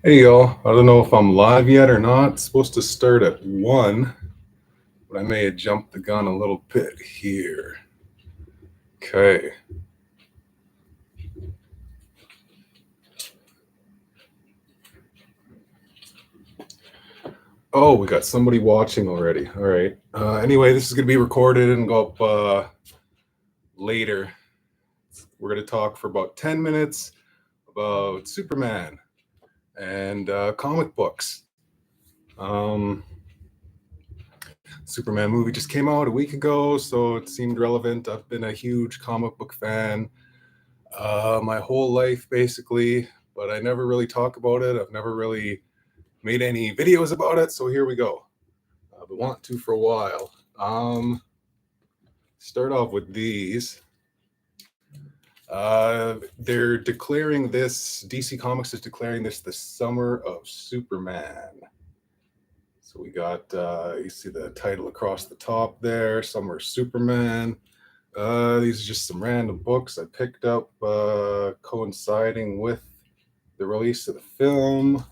Hey y'all, I don't know if I'm live yet or not. It's supposed to start at 1, but I may have jumped the gun a little bit here. Okay. Oh, we got somebody watching already. All right. Anyway, this is going to be recorded and go up later. We're going to talk for about 10 minutes about Superman and comic books. Superman movie just came out a week ago, so it seemed relevant. I've been a huge comic book fan my whole life, basically, but I never really talk about it. I've never really made any videos about it, so here we go. I've been wanting to for a while. Start off with these. They're declaring this, DC Comics is declaring this the Summer of Superman. So we got, you see the title across the top there, Summer of Superman. These are just some random books I picked up coinciding with the release of the film.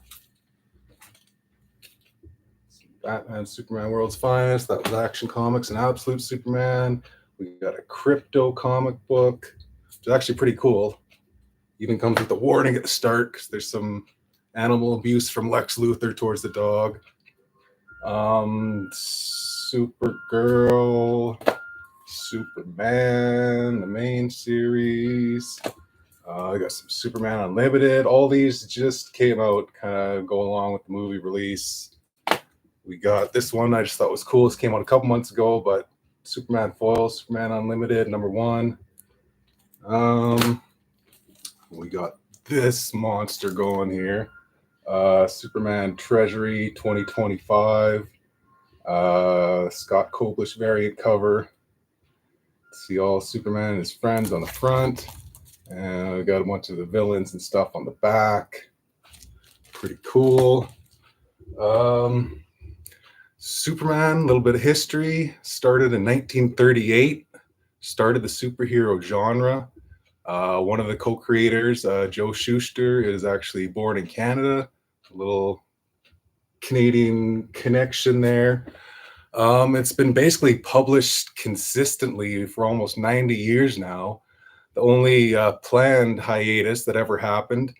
Batman, Superman, World's Finest. That was Action Comics and Absolute Superman. We got a Crypto comic book, which is actually pretty cool. Even comes with a warning at the start because there's some animal abuse from Lex Luthor towards the dog. Supergirl, Superman, the main series. I got some Superman Unlimited. All these just came out kind of go along with the movie release. We got this one I just thought was cool. This came out a couple months ago, but Superman Foil, Superman Unlimited, #1. We got this monster going here. Superman Treasury 2025. Scott Koblish variant cover. See all Superman and his friends on the front. And we got a bunch of the villains and stuff on the back. Pretty cool. Superman, a little bit of history. Started in 1938. Started the superhero genre. One of the co-creators, Joe Shuster, is actually born in Canada. A little Canadian connection there. It's been basically published consistently for almost 90 years now. The only planned hiatus that ever happened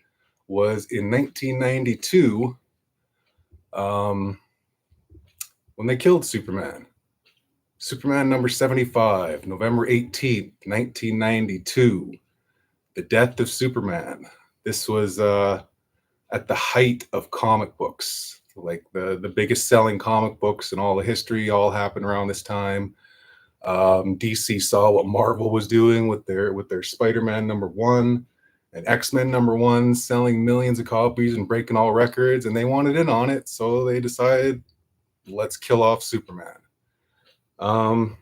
was in 1992 when they killed Superman. Superman number 75, November 18th, 1992. The death of Superman. This was at the height of comic books. Like the biggest selling comic books in all the history all happened around this time. DC saw what Marvel was doing with their Spider-Man #1 and X-Men #1 selling millions of copies and breaking all records, and they wanted in on it, so they decided, let's kill off Superman. Now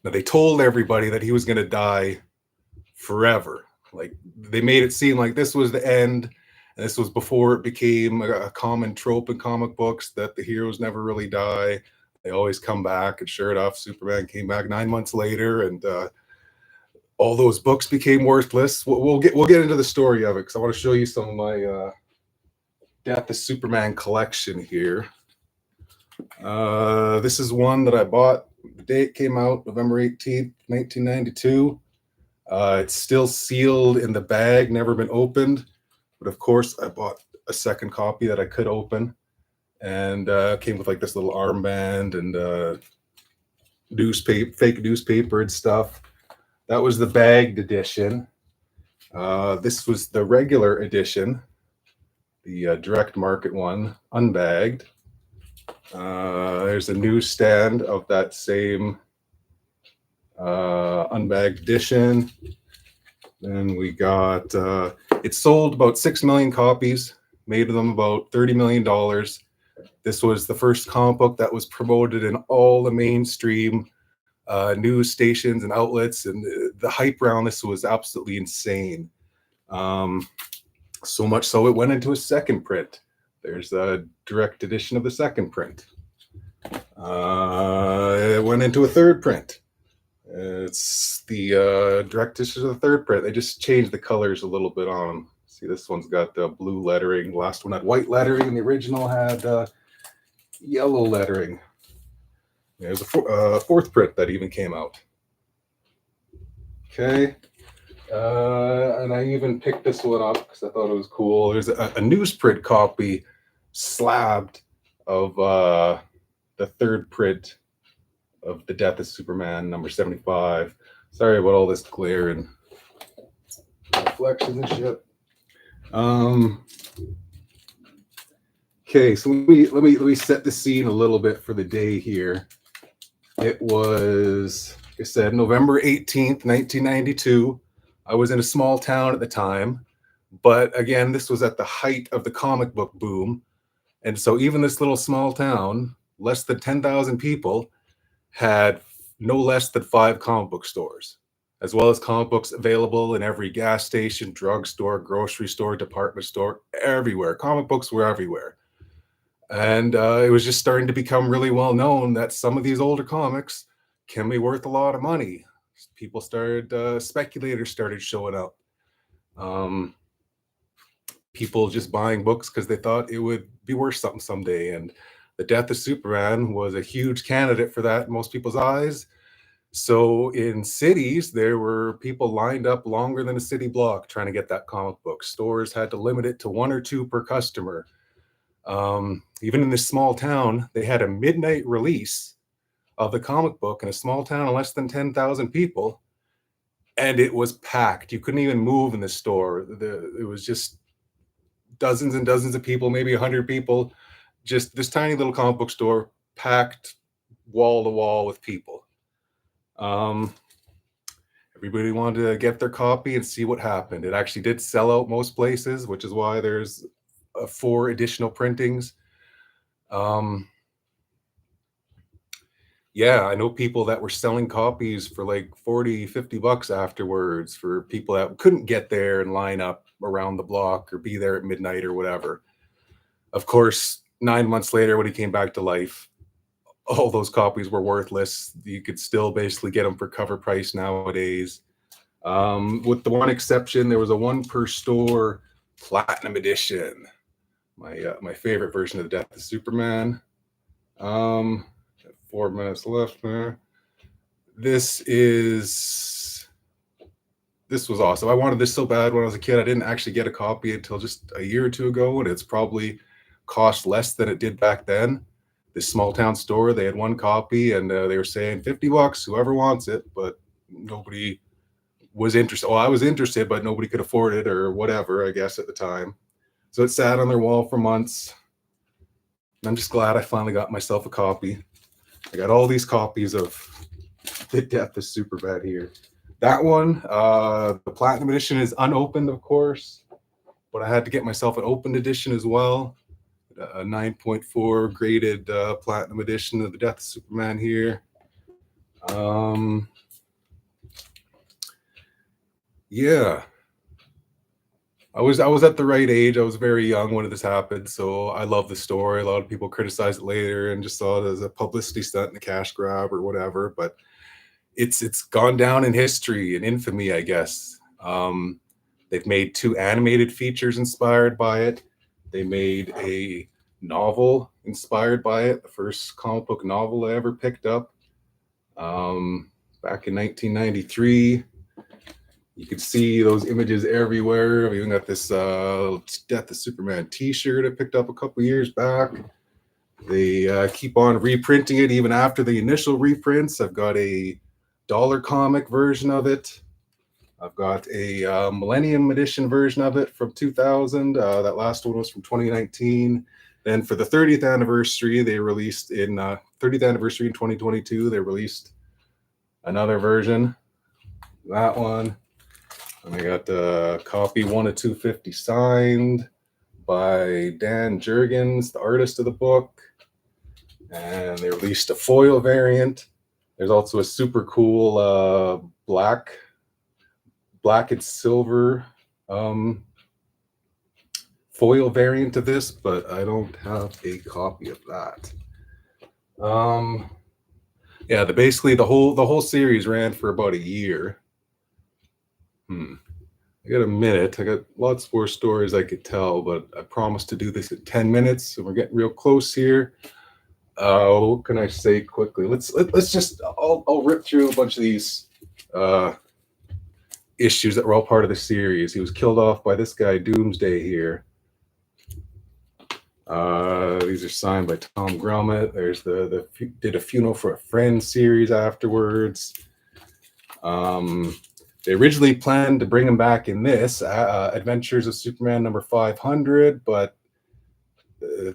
they told everybody that he was going to die forever. Like they made it seem like this was the end, and this was before it became a common trope in comic books that the heroes never really die. They always come back, and sure enough, Superman came back 9 months later, and all those books became worthless. We'll get into the story of it because I want to show you some of my Death of Superman collection here. This is one that I bought the day it came out, November 18th, 1992. It's still sealed in the bag, never been opened, but of course I bought a second copy that I could open. And came with like this little armband and fake newspaper and stuff. That was the bagged edition. This was the regular edition, the direct market one, unbagged. There's a newsstand of that same unbagged edition. Then we got, it sold about 6 million copies, made them about $30 million. This was the first comic book that was promoted in all the mainstream news stations and outlets, and the hype around this was absolutely insane. So much so it went into a second print. There's a direct edition of the second print. It went into a third print. It's the direct edition of the third print. They just changed the colors a little bit on them. See, this one's got the blue lettering. The last one had white lettering, and the original had yellow lettering. There's a fourth print that even came out. Okay. And I even picked this one up because I thought it was cool. There's a newsprint copy slabbed of the third print of The Death of Superman, number 75. Sorry about all this glare and reflections and shit. Okay, so let me set the scene a little bit for the day here. It was, like I said, November 18th, 1992. I was in a small town at the time, but again, this was at the height of the comic book boom. And so even this little small town, less than 10,000 people, had no less than 5 comic book stores, as well as comic books available in every gas station, drugstore, grocery store, department store, everywhere. Comic books were everywhere. And it was just starting to become really well known that some of these older comics can be worth a lot of money. People started, speculators started showing up. People just buying books because they thought it would be worth something someday. And The Death of Superman was a huge candidate for that in most people's eyes. So in cities, there were people lined up longer than a city block trying to get that comic book. Stores had to limit it to 1 or 2 per customer. Even in this small town, they had a midnight release of the comic book in a small town of less than 10,000 people, and it was packed. You couldn't even move in the store. It was just dozens and dozens of people, maybe 100 people, just this tiny little comic book store packed wall to wall with people. Everybody wanted to get their copy and see what happened. It actually did sell out most places, which is why there's 4 additional printings. Yeah, I know people that were selling copies for like 40, 50 bucks afterwards for people that couldn't get there and line up around the block or be there at midnight or whatever. Of course, 9 months later, when he came back to life, all those copies were worthless. You could still basically get them for cover price nowadays. With the one exception, there was a 1 per store platinum edition. My favorite version of The Death of Superman. 4 minutes left there. This was awesome. I wanted this so bad when I was a kid. I didn't actually get a copy until just a year or 2 ago, and it's probably cost less than it did back then. This small town store, they had 1 copy, and they were saying 50 bucks, whoever wants it, but nobody was interested. Well, I was interested, but nobody could afford it or whatever, I guess, at the time. So it sat on their wall for months. I'm just glad I finally got myself a copy. I got all these copies of The Death of Superman here. That one, the Platinum Edition is unopened, of course, but I had to get myself an opened edition as well. A 9.4 graded Platinum Edition of The Death of Superman here. Yeah. I was at the right age. I was very young when this happened, so I love the story. A lot of people criticized it later and just saw it as a publicity stunt and a cash grab or whatever. But it's gone down in history and infamy, I guess. They've made 2 animated features inspired by it. They made a novel inspired by it, the first comic book novel I ever picked up, back in 1993. You could see those images everywhere. I've even got this Death of Superman t-shirt I picked up a couple years back. They keep on reprinting it even after the initial reprints. I've got a dollar comic version of it. I've got a Millennium Edition version of it from 2000. That last one was from 2019. Then for the 30th anniversary, they released in 30th anniversary in 2022, they released another version. That one. And I got the copy 1 of 250 signed by Dan Jurgens, the artist of the book. And they released a foil variant. There's also a super cool black and silver foil variant of this, but I don't have a copy of that. Yeah, basically the whole series ran for about a year. I got a minute. I got lots more stories I could tell, but I promised to do this at 10 minutes, and we're getting real close here. What can I say quickly? Let's just I'll rip through a bunch of these uh, issues that were all part of the series. He was killed off by this guy Doomsday here. These are signed by Tom Grummet. There's the did a funeral for a friend series afterwards. They originally planned to bring him back in this Adventures of Superman number 500, but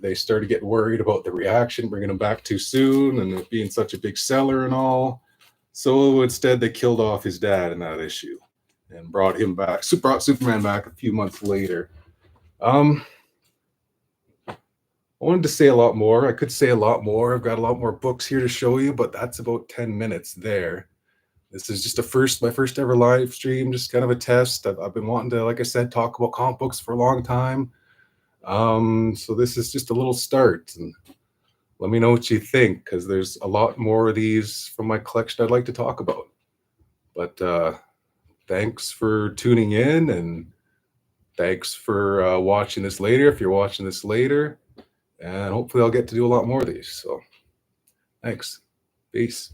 they started getting worried about the reaction, bringing him back too soon, and it being such a big seller and all. So instead, they killed off his dad in that issue and brought him back. Brought Superman back a few months later. I wanted to say a lot more. I could say a lot more. I've got a lot more books here to show you, but that's about 10 minutes there. This is just my first ever live stream, just kind of a test. I've been wanting to, like I said, talk about comic books for a long time. So this is just a little start, and let me know what you think, because there's a lot more of these from my collection I'd like to talk about. But thanks for tuning in, and thanks for watching this later if you're watching this later. And hopefully I'll get to do a lot more of these. So thanks. Peace.